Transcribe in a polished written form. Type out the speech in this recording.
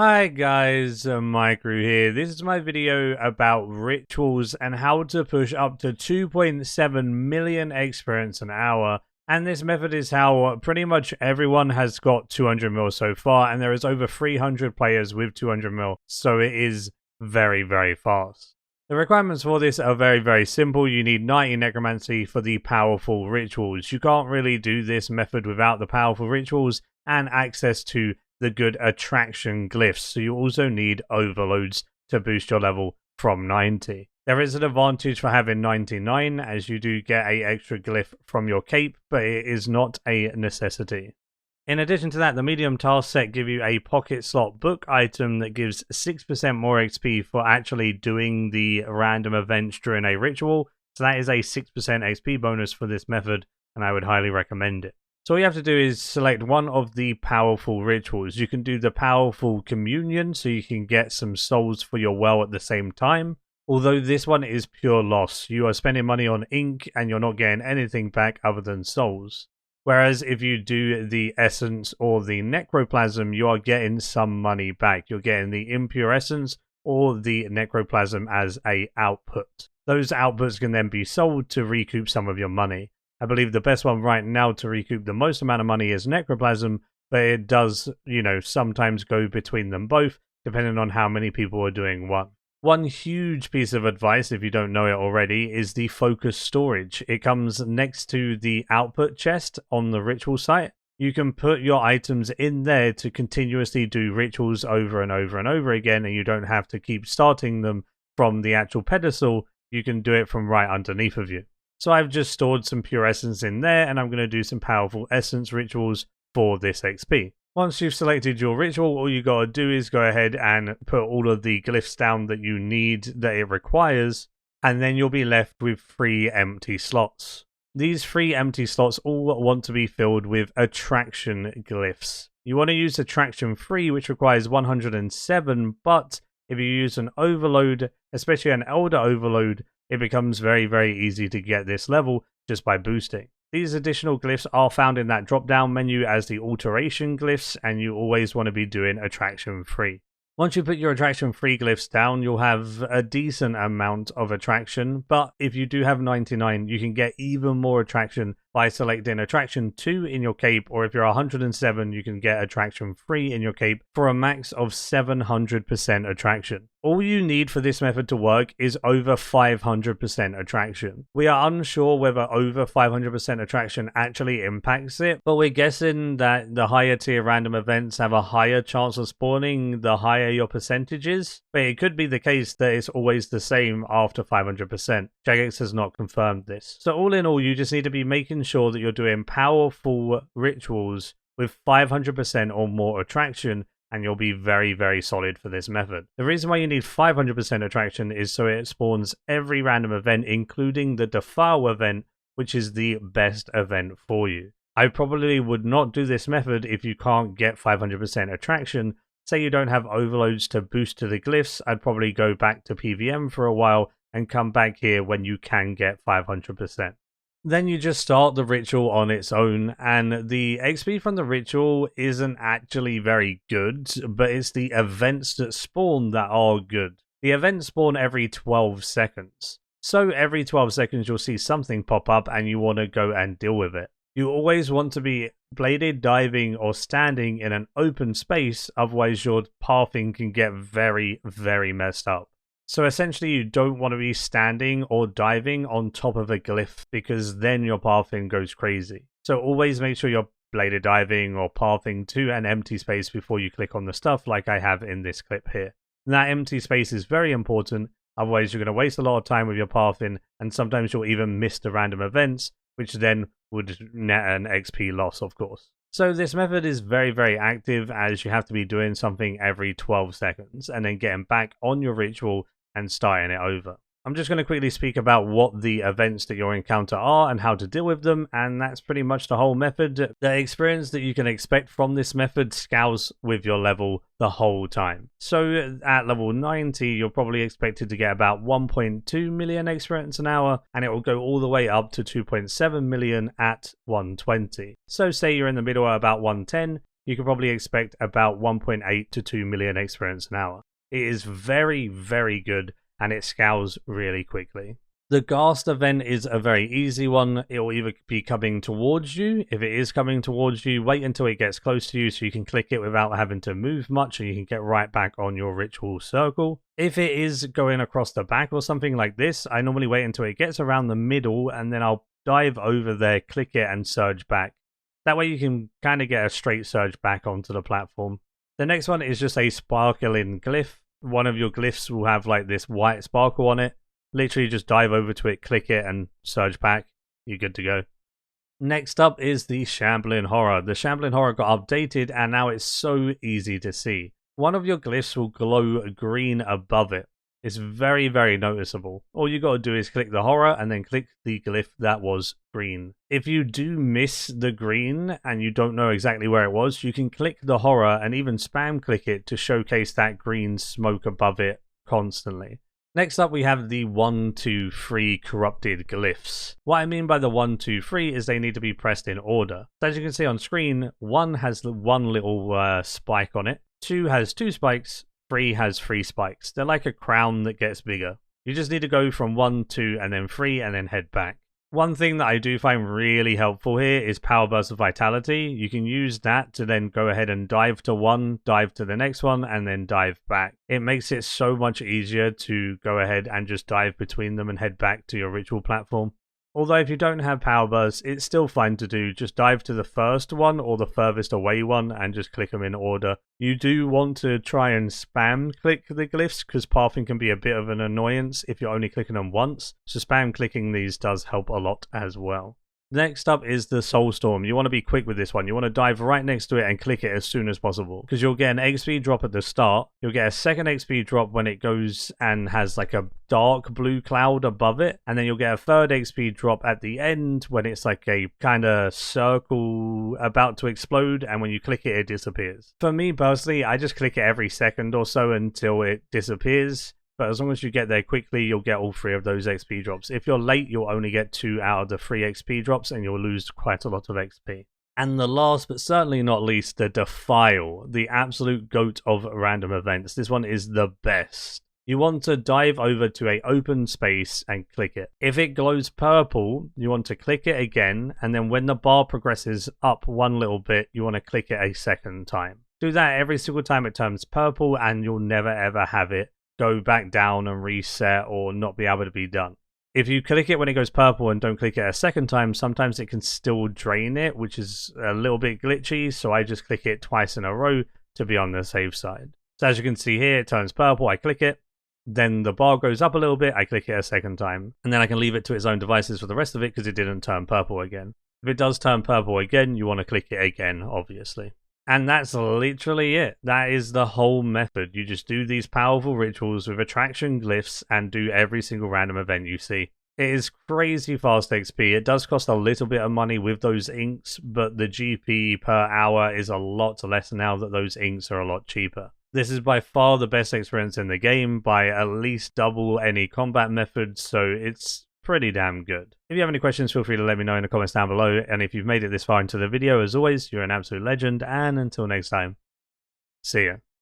Hi guys, Maikeru here. This is my video about rituals and how to push up to 2.7 million experience an hour. And this method is how pretty much everyone has got 200 mil so far, and there is over 300 players with 200 mil, so it is very fast. The requirements for this are very simple. You need 90 necromancy for the powerful rituals. You can't really do this method without the powerful rituals and access to the good attraction glyphs, so you also need overloads to boost your level from 90. There is an advantage for having 99, as you do get an extra glyph from your cape, but it is not a necessity. In addition to that, the medium task set give you a pocket slot book item that gives 6% more XP for actually doing the random events during a ritual, so that is a 6% XP bonus for this method, and I would highly recommend it. So all you have to do is select one of the powerful rituals. You can do the powerful communion, so you can get some souls for your well at the same time. Although this one is pure loss. You are spending money on ink and you're not getting anything back other than souls. Whereas if you do the essence or the necroplasm, you are getting some money back. You're getting the impure essence or the necroplasm as a output. Those outputs can then be sold to recoup some of your money. I believe the best one right now to recoup the most amount of money is necroplasm, but it does, sometimes go between them both, depending on how many people are doing what. One huge piece of advice, if you don't know it already, is the focus storage. It comes next to the output chest on the ritual site. You can put your items in there to continuously do rituals over and over again, and you don't have to keep starting them from the actual pedestal. You can do it from right underneath of you. So I've just stored some pure essence in there, and I'm going to do some powerful essence rituals for this XP. Once you've selected your ritual, all you got to do is go ahead and put all of the glyphs down that you need, that it requires, and then you'll be left with 3 empty slots. These 3 empty slots all want to be filled with attraction glyphs. You want to use attraction 3, which requires 107, but if you use an overload, especially an elder overload, it becomes very easy to get this level just by boosting. These additional glyphs are found in that drop down menu as the alteration glyphs, and you always want to be doing attraction 3. Once you put your attraction 3 glyphs down, you'll have a decent amount of attraction, but if you do have 99, you can get even more attraction by selecting attraction 2 in your cape, or if you're 107, you can get attraction 3 in your cape for a max of 700% attraction. All you need for this method to work is over 500% attraction. We are unsure whether over 500% attraction actually impacts it, but we're guessing that the higher tier random events have a higher chance of spawning the higher your percentage is, but it could be the case that it's always the same after 500%. Jagex has not confirmed this. So all in all, you just need to be making sure that you're doing powerful rituals with 500% or more attraction, and you'll be very solid for this method. The reason why you need 500% attraction is so it spawns every random event, including the Defile event, which is the best event for you. I probably would not do this method if you can't get 500% attraction. Say you don't have overloads to boost to the glyphs, I'd probably go back to PVM for a while and come back here when you can get 500%. Then you just start the ritual on its own, and the XP from the ritual isn't actually very good, but it's the events that spawn that are good. The events spawn every 12 seconds. So every 12 seconds you'll see something pop up and you want to go and deal with it. You always want to be bladed, diving, or standing in an open space, otherwise your pathing can get very messed up. So essentially you don't want to be standing or diving on top of a glyph, because then your pathing goes crazy. So always make sure you're bladed diving or pathing to an empty space before you click on the stuff, like I have in this clip here. And that empty space is very important, otherwise you're going to waste a lot of time with your pathing, and sometimes you'll even miss the random events, which then would net an XP loss, of course. So this method is very active, as you have to be doing something every 12 seconds and then getting back on your ritual and starting it over. I'm just going to quickly speak about what the events that you'll encounter are and how to deal with them, and that's pretty much the whole method. The experience that you can expect from this method scales with your level the whole time. So at level 90, you're probably expected to get about 1.2 million experience an hour, and it will go all the way up to 2.7 million at 120. So say you're in the middle at about 110, you could probably expect about 1.8 to 2 million experience an hour. It is very, very good, and it scales really quickly. The Ghast Event is a very easy one. It will either be coming towards you. If it is coming towards you, wait until it gets close to you so you can click it without having to move much, and you can get right back on your ritual circle. If it is going across the back or something like this, I normally wait until it gets around the middle, and then I'll dive over there, click it, and surge back. That way you can kind of get a straight surge back onto the platform. The next one is just a sparkling glyph. One of your glyphs will have like this white sparkle on it. Literally just dive over to it, click it, and surge back. You're good to go. Next up is the Shambling Horror. The Shambling Horror got updated, and now it's so easy to see. One of your glyphs will glow green above it. It's very, very noticeable. All you got to do is click the horror and then click the glyph that was green. If you do miss the green and you don't know exactly where it was, you can click the horror and even spam click it to showcase that green smoke above it constantly. Next up, we have the 1, 2, 3 corrupted glyphs. What I mean by the 1, 2, 3 is they need to be pressed in order. So as you can see on screen, 1 has the one little spike on it, 2 has 2 spikes, 3 has 3 spikes. They're like a crown that gets bigger. You just need to go from 1, 2, and then 3, and then head back. One thing that I do find really helpful here is Power Burst of Vitality. You can use that to then go ahead and dive to one, dive to the next one, and then dive back. It makes it so much easier to go ahead and just dive between them and head back to your ritual platform. Although if you don't have Power Burst, it's still fine to do. Just dive to the first one or the furthest away one and just click them in order. You do want to try and spam click the glyphs because pathing can be a bit of an annoyance if you're only clicking them once. So spam clicking these does help a lot as well. Next up is the Soulstorm. You want to be quick with this one. You want to dive right next to it and click it as soon as possible, because you'll get an XP drop at the start. You'll get a second XP drop when it goes and has like a dark blue cloud above it, and then you'll get a third XP drop at the end when it's like a kind of circle about to explode, and when you click it, it disappears. For me personally, I just click it every second or so until it disappears. But as long as you get there quickly, you'll get all 3 of those XP drops. If you're late, you'll only get 2 out of the 3 XP drops, and you'll lose quite a lot of XP. And the last, but certainly not least, the Defile, the absolute goat of random events. This one is the best. You want to dive over to an open space and click it. If it glows purple, you want to click it again, and then when the bar progresses up one little bit, you want to click it a second time. Do that every single time it turns purple, and you'll never ever have it go back down and reset or not be able to be done. If you click it when it goes purple and don't click it a second time, sometimes it can still drain it, which is a little bit glitchy, so I just click it twice in a row to be on the safe side. So as you can see here, it turns purple, I click it, then the bar goes up a little bit, I click it a second time, and then I can leave it to its own devices for the rest of it because it didn't turn purple again. If it does turn purple again, you want to click it again, obviously. And that's literally it. That is the whole method. You just do these powerful rituals with attraction glyphs and do every single random event you see. It is crazy fast XP. It does cost a little bit of money with those inks, but the GP per hour is a lot less now that those inks are a lot cheaper. This is by far the best experience in the game, by at least double any combat methods, so it's pretty damn good. If you have any questions, feel free to let me know in the comments down below, and if you've made it this far into the video, as always, you're an absolute legend, and until next time, see ya.